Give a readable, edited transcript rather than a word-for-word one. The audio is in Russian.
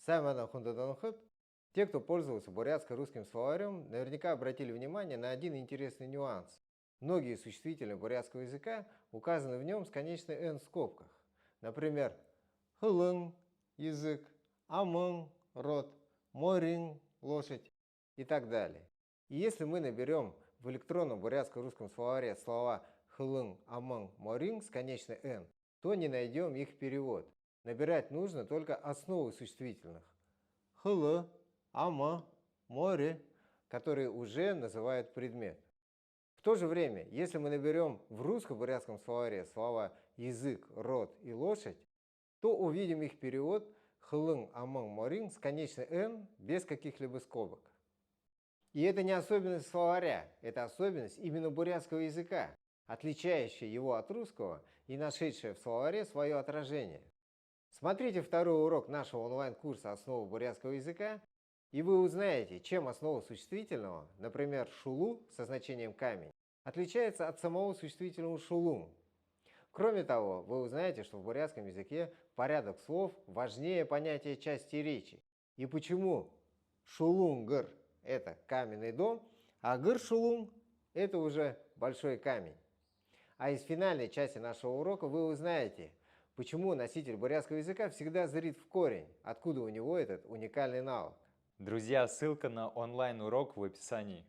Саймона Хундаданхут, те, кто пользовался бурятско-русским словарем, наверняка обратили внимание на один интересный нюанс. Многие существительные бурятского языка указаны в нем с конечной «н» в скобках. Например, хылын– язык, амын– род, морин– лошадь и так далее. И если мы наберем в электронном бурятско-русском словаре слова хылын, амын, морин с конечной «н», то не найдем их перевод. Набирать нужно только основы существительных. Хылы, ама, море, которые уже называют предмет. В то же время, если мы наберем в русско-бурятском словаре слова язык, род и лошадь, то увидим их перевод хылын, амын, морин с конечной «н» без каких-либо скобок. И это не особенность словаря, это особенность именно бурятского языка, отличающая его от русского и нашедшая в словаре свое отражение. Смотрите второй урок нашего онлайн-курса «Основы бурятского языка», и вы узнаете, чем основа существительного, например, шулу со значением камень, отличается от самого существительного шулум. Кроме того, вы узнаете, что в бурятском языке порядок слов важнее понятия части речи. И почему шулунгыр – это каменный дом, а гыр-шулун – это уже большой камень. А из финальной части нашего урока вы узнаете, почему носитель бурятского языка всегда зрит в корень, откуда у него этот уникальный навык. Друзья, ссылка на онлайн-урок в описании.